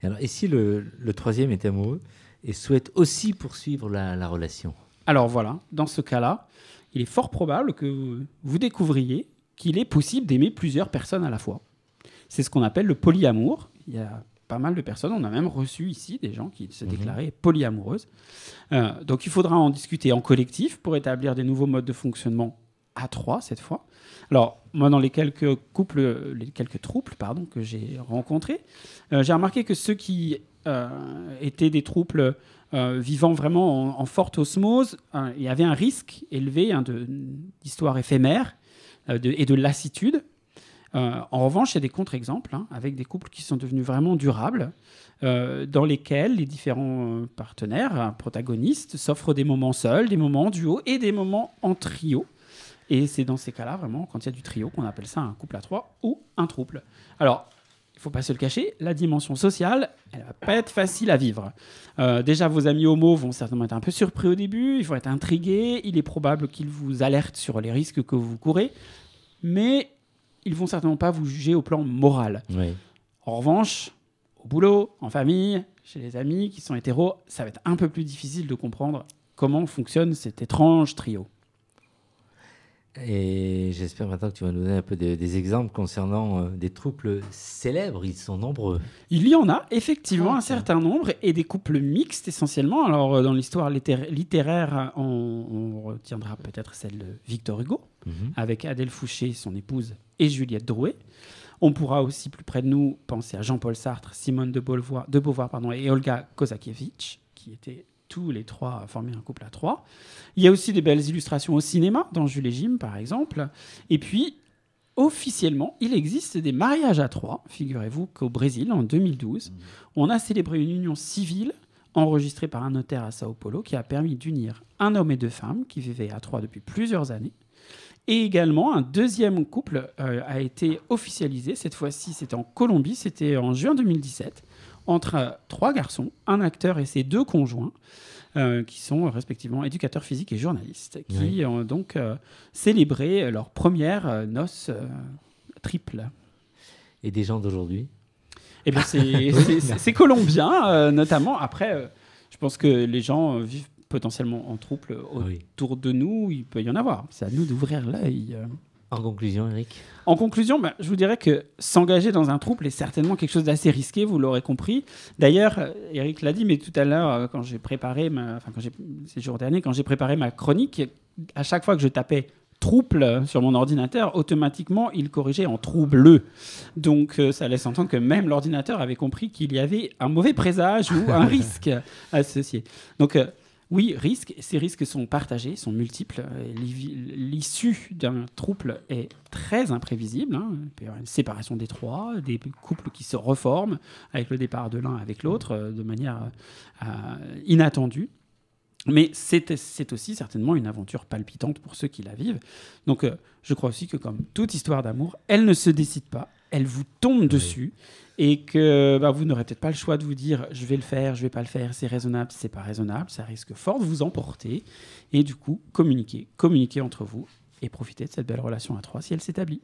Alors, et si le troisième est amoureux et souhaite aussi poursuivre la relation? Alors voilà, dans ce cas-là, il est fort probable que vous découvriez qu'il est possible d'aimer plusieurs personnes à la fois. C'est ce qu'on appelle le polyamour. Il y a pas mal de personnes, on a même reçu ici des gens qui se déclaraient polyamoureuses. Donc il faudra en discuter en collectif pour établir des nouveaux modes de fonctionnement à 3 cette fois. Alors moi, dans les quelques trouples que j'ai rencontrés, j'ai remarqué que ceux qui étaient des trouples vivant vraiment en forte osmose, il y avait un risque élevé d'histoire éphémère et de lassitude. En revanche, il y a des contre-exemples avec des couples qui sont devenus vraiment durables, dans lesquels les différents partenaires, protagonistes, s'offrent des moments seuls, des moments en duo et des moments en trio. Et c'est dans ces cas-là, vraiment, quand il y a du trio, qu'on appelle ça un couple à 3 ou un trouble. Alors, il ne faut pas se le cacher, la dimension sociale, elle ne va pas être facile à vivre. Déjà, vos amis homo vont certainement être un peu surpris au début, ils vont être intrigués, il est probable qu'ils vous alertent sur les risques que vous courez, mais ils ne vont certainement pas vous juger au plan moral. Oui. En revanche, au boulot, en famille, chez les amis qui sont hétéros, ça va être un peu plus difficile de comprendre comment fonctionne cet étrange trio. Et j'espère maintenant que tu vas nous donner un peu des exemples concernant des couples célèbres. Ils sont nombreux. Il y en a effectivement un certain nombre, et des couples mixtes essentiellement. Alors dans l'histoire littéraire, on retiendra peut-être celle de Victor Hugo, avec Adèle Fouché, son épouse, et Juliette Drouet. On pourra aussi, plus près de nous, penser à Jean-Paul Sartre, Simone de Beauvoir et Olga Kozakiewicz, qui étaient tous les 3 former un couple à 3. Il y a aussi des belles illustrations au cinéma, dans Jules et Jim, par exemple. Et puis, officiellement, il existe des mariages à 3. Figurez-vous qu'au Brésil, en 2012, on a célébré une union civile enregistrée par un notaire à Sao Paulo qui a permis d'unir un homme et 2 femmes qui vivaient à 3 depuis plusieurs années. Et également, un deuxième couple a été officialisé. Cette fois-ci, c'était en Colombie. C'était en juin 2017. Entre 3 garçons, un acteur et ses 2 conjoints, qui sont respectivement éducateurs physiques et journalistes, qui ont donc célébré leur première noce triple. Et des gens d'aujourd'hui? Eh bien, c'est colombien, notamment. Après, je pense que les gens vivent potentiellement en trouble autour de nous. Il peut y en avoir. C'est à nous d'ouvrir l'œil. En conclusion, Eric? En conclusion, je vous dirais que s'engager dans un trouble est certainement quelque chose d'assez risqué, vous l'aurez compris. D'ailleurs, Eric l'a dit, mais tout à l'heure, ces jours derniers, quand j'ai préparé ma chronique, à chaque fois que je tapais trouble sur mon ordinateur, automatiquement, il corrigeait en troubleux. Donc, ça laisse entendre que même l'ordinateur avait compris qu'il y avait un mauvais présage ou un risque associé. Donc, oui, ces risques sont partagés, sont multiples. L'issue d'un trouble est très imprévisible. Il peut y avoir une séparation des 3, des couples qui se reforment avec le départ de l'un avec l'autre de manière inattendue. Mais c'est aussi certainement une aventure palpitante pour ceux qui la vivent. Donc je crois aussi que comme toute histoire d'amour, elle ne se décide pas, elle vous tombe dessus. Et que vous n'aurez peut-être pas le choix de vous dire je vais le faire, je vais pas le faire, c'est raisonnable, c'est pas raisonnable, ça risque fort de vous emporter. Et du coup, communiquez entre vous et profitez de cette belle relation à 3 si elle s'établit.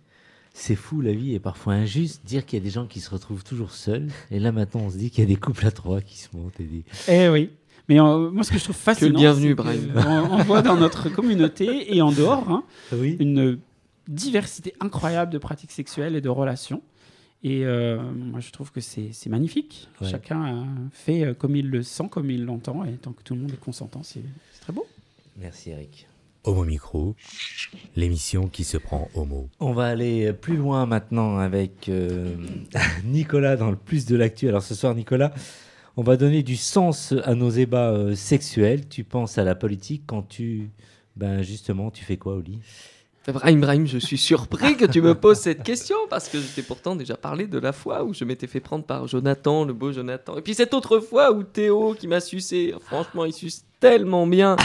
C'est fou, la vie est parfois injuste. Dire qu'il y a des gens qui se retrouvent toujours seuls. Et là maintenant, on se dit qu'il y a des couples à 3 qui se montent. Eh oui. Mais moi, ce que je trouve fascinant, bienvenue, Brian. On voit dans notre communauté et en dehors une diversité incroyable de pratiques sexuelles et de relations. Et moi, je trouve que c'est magnifique. Ouais. Chacun fait comme il le sent, comme il l'entend. Et tant que tout le monde est consentant, c'est très beau. Merci, Eric. Homo Micro, l'émission qui se prend homo. On va aller plus loin maintenant avec Nicolas dans le plus de l'actu. Alors ce soir, Nicolas, on va donner du sens à nos débats sexuels. Tu penses à la politique quand justement, tu fais quoi au lit ? Brahim, je suis surpris que tu me poses cette question parce que je t'ai pourtant déjà parlé de la fois où je m'étais fait prendre par Jonathan, le beau Jonathan. Et puis cette autre fois où Théo qui m'a sucé, franchement il suce tellement bien.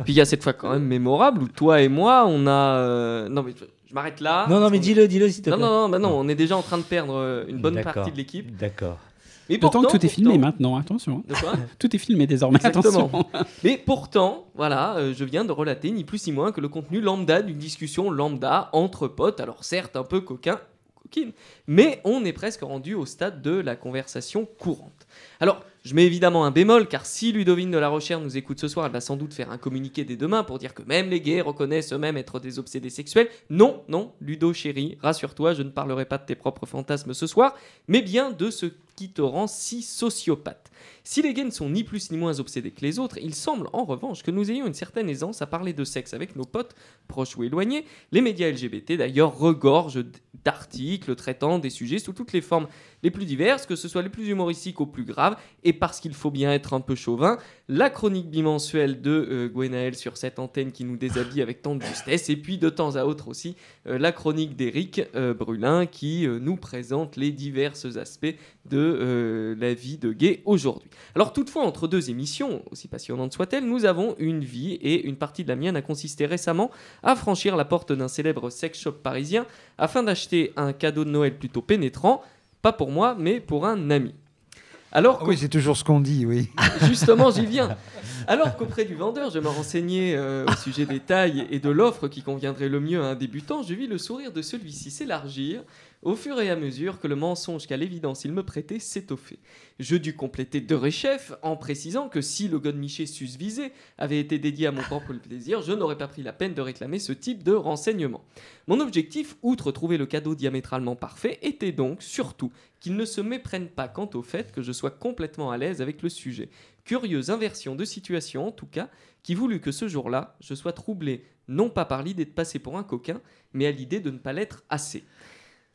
Puis il y a cette fois quand même mémorable où toi et moi on a... Non mais Je m'arrête là. Non, mais dis-le s'il te plaît. Non, on est déjà en train de perdre une bonne partie de l'équipe. D'accord. Mais pourtant, que tout est filmé maintenant, attention. De quoi ? Tout est filmé désormais, Exactement. attention. Mais pourtant, voilà, je viens de relater ni plus ni moins que le contenu lambda d'une discussion lambda entre potes, alors certes un peu coquine, mais on est presque rendu au stade de la conversation courante. Alors, je mets évidemment un bémol, car si Ludovine de la Rochère nous écoute ce soir, elle va sans doute faire un communiqué dès demain pour dire que même les gays reconnaissent eux-mêmes être des obsédés sexuels. Non, Ludo chérie, rassure-toi, je ne parlerai pas de tes propres fantasmes ce soir, mais bien de ce qui te rend si sociopathe. Si les gays ne sont ni plus ni moins obsédés que les autres, il semble en revanche que nous ayons une certaine aisance à parler de sexe avec nos potes, proches ou éloignés. Les médias LGBT d'ailleurs regorgent d'articles traitant des sujets sous toutes les formes les plus diverses, que ce soit les plus humoristiques aux plus graves, et parce qu'il faut bien être un peu chauvin, la chronique bimensuelle de Gwenaël sur cette antenne qui nous déshabille avec tant de justesse, et puis de temps à autre aussi la chronique d'Éric Brulin qui nous présente les divers aspects de la vie de gay aujourd'hui. Alors toutefois, entre deux émissions, aussi passionnantes soient-elles, nous avons une vie, et une partie de la mienne a consisté récemment à franchir la porte d'un célèbre sex shop parisien afin d'acheter un cadeau de Noël plutôt pénétrant, pas pour moi, mais pour un ami. Alors oui, c'est toujours ce qu'on dit, oui. Justement, j'y viens. Alors qu'auprès du vendeur, je me renseignais au sujet des tailles et de l'offre qui conviendrait le mieux à un débutant, je vis le sourire de celui-ci s'élargir au fur et à mesure que le mensonge qu'à l'évidence il me prêtait s'étoffait. Je dus compléter de réchef en précisant que si le godemiché susvisé avait été dédié à mon propre plaisir, je n'aurais pas pris la peine de réclamer ce type de renseignement. Mon objectif, outre trouver le cadeau diamétralement parfait, était donc surtout qu'il ne se méprenne pas quant au fait que je sois complètement à l'aise avec le sujet. Curieuse inversion de situation en tout cas, qui voulut que ce jour-là, je sois troublé non pas par l'idée de passer pour un coquin, mais à l'idée de ne pas l'être assez.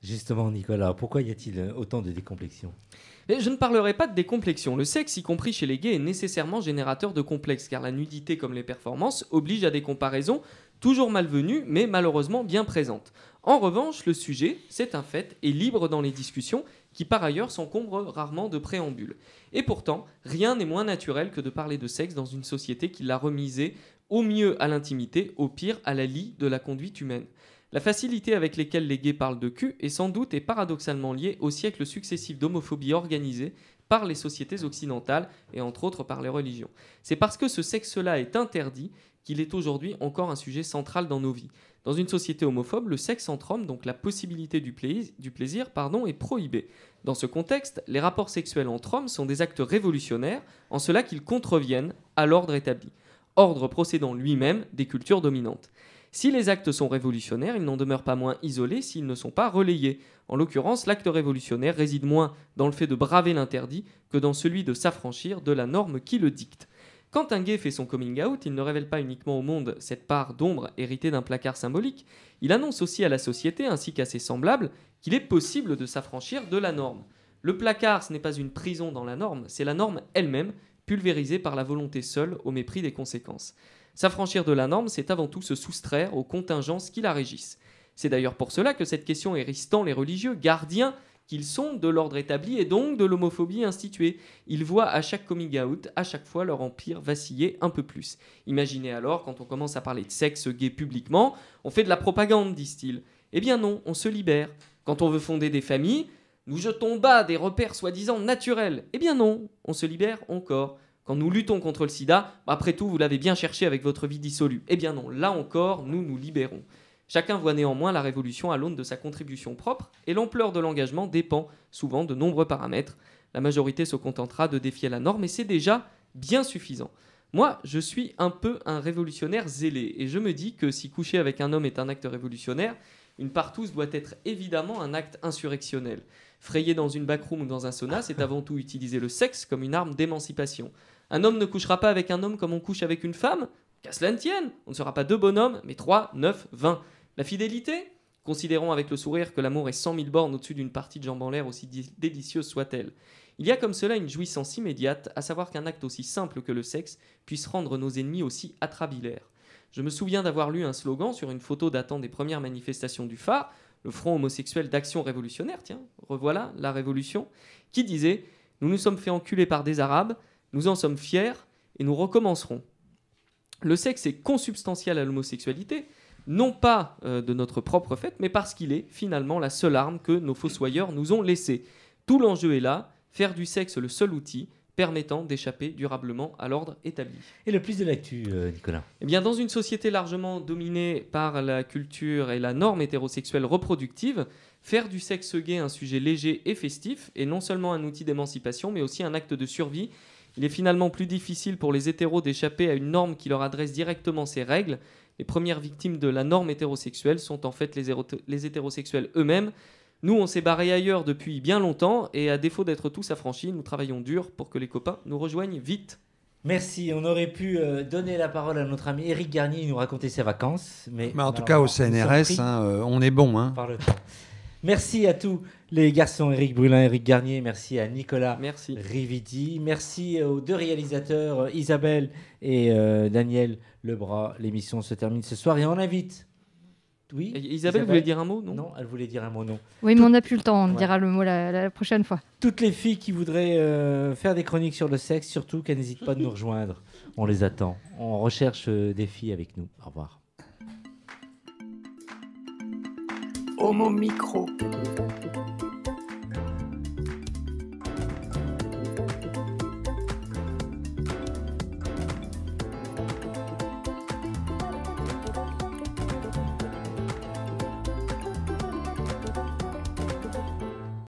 Justement, Nicolas, pourquoi y a-t-il autant de décomplexion ? Mais je ne parlerai pas de décomplexion. Le sexe, y compris chez les gays, est nécessairement générateur de complexes, car la nudité comme les performances oblige à des comparaisons toujours malvenues, mais malheureusement bien présentes. En revanche, le sujet, c'est un fait, est libre dans les discussions, qui par ailleurs s'encombrent rarement de préambules. Et pourtant, rien n'est moins naturel que de parler de sexe dans une société qui l'a remisé au mieux à l'intimité, au pire à la lie de la conduite humaine. La facilité avec laquelle les gays parlent de cul est sans doute et paradoxalement liée aux siècles successifs d'homophobie organisée par les sociétés occidentales et entre autres par les religions. C'est parce que ce sexe-là est interdit qu'il est aujourd'hui encore un sujet central dans nos vies. Dans une société homophobe, le sexe entre hommes, donc la possibilité du plaisir, est prohibé. Dans ce contexte, les rapports sexuels entre hommes sont des actes révolutionnaires en cela qu'ils contreviennent à l'ordre établi, ordre procédant lui-même des cultures dominantes. Si les actes sont révolutionnaires, ils n'en demeurent pas moins isolés s'ils ne sont pas relayés. En l'occurrence, l'acte révolutionnaire réside moins dans le fait de braver l'interdit que dans celui de s'affranchir de la norme qui le dicte. Quand un gay fait son coming out, il ne révèle pas uniquement au monde cette part d'ombre héritée d'un placard symbolique, il annonce aussi à la société ainsi qu'à ses semblables qu'il est possible de s'affranchir de la norme. Le placard, ce n'est pas une prison dans la norme, c'est la norme elle-même, pulvérisée par la volonté seule au mépris des conséquences. S'affranchir de la norme, c'est avant tout se soustraire aux contingences qui la régissent. C'est d'ailleurs pour cela que cette question hérisse tant les religieux, gardiens qu'ils sont de l'ordre établi et donc de l'homophobie instituée. Ils voient à chaque coming out, à chaque fois leur empire vaciller un peu plus. Imaginez alors, quand on commence à parler de sexe gay publiquement, on fait de la propagande, disent-ils. Eh bien non, on se libère. Quand on veut fonder des familles, nous jetons bas des repères soi-disant naturels. Eh bien non, on se libère encore. Quand nous luttons contre le sida, après tout, vous l'avez bien cherché avec votre vie dissolue. Eh bien non, là encore, nous nous libérons. Chacun voit néanmoins la révolution à l'aune de sa contribution propre, et l'ampleur de l'engagement dépend souvent de nombreux paramètres. La majorité se contentera de défier la norme, et c'est déjà bien suffisant. Moi, je suis un peu un révolutionnaire zélé, et je me dis que si coucher avec un homme est un acte révolutionnaire, une partouze doit être évidemment un acte insurrectionnel. Frayer dans une backroom ou dans un sauna, c'est avant tout utiliser le sexe comme une arme d'émancipation. Un homme ne couchera pas avec un homme comme on couche avec une femme. Qu'à cela ne tienne, on ne sera pas 2 bonhommes, mais 3, 9, 20. La fidélité ? Considérons avec le sourire que l'amour est 100 000 bornes au-dessus d'une partie de jambes en l'air aussi délicieuse soit-elle. Il y a comme cela une jouissance immédiate, à savoir qu'un acte aussi simple que le sexe puisse rendre nos ennemis aussi atrabilaires. Je me souviens d'avoir lu un slogan sur une photo datant des premières manifestations du Phare, le Front homosexuel d'action révolutionnaire, tiens, revoilà la révolution, qui disait « Nous nous sommes fait enculer par des Arabes, nous en sommes fiers et nous recommencerons ». Le sexe est consubstantiel à l'homosexualité, non pas de notre propre fait, mais parce qu'il est finalement la seule arme que nos fossoyeurs nous ont laissée. Tout l'enjeu est là, faire du sexe le seul outil permettant d'échapper durablement à l'ordre établi. Et le plus de l'actu, Nicolas? Eh bien, dans une société largement dominée par la culture et la norme hétérosexuelle reproductive, faire du sexe gay un sujet léger et festif est non seulement un outil d'émancipation, mais aussi un acte de survie. Il est finalement plus difficile pour les hétéros d'échapper à une norme qui leur adresse directement ses règles. Les premières victimes de la norme hétérosexuelle sont en fait les hétérosexuels eux-mêmes. Nous, on s'est barrés ailleurs depuis bien longtemps et à défaut d'être tous affranchis, nous travaillons dur pour que les copains nous rejoignent vite. Merci, on aurait pu donner la parole à notre ami Éric Garnier, nous raconter ses vacances. Mais en tout cas, au CNRS, on est bon. Par le temps. Merci à tous les garçons, Éric Brulin, Éric Garnier. Merci à Nicolas Rividi. Merci aux deux réalisateurs, Isabelle et Daniel Lebras. L'émission se termine ce soir et on invite... Oui, Isabelle voulait dire un mot, non? Non, elle voulait dire un mot, non. Oui, mais on n'a plus le temps, on dira le mot la prochaine fois. Toutes les filles qui voudraient faire des chroniques sur le sexe, surtout qu'elles n'hésitent pas de nous rejoindre. On les attend. On recherche des filles avec nous. Au revoir. Homo Micro.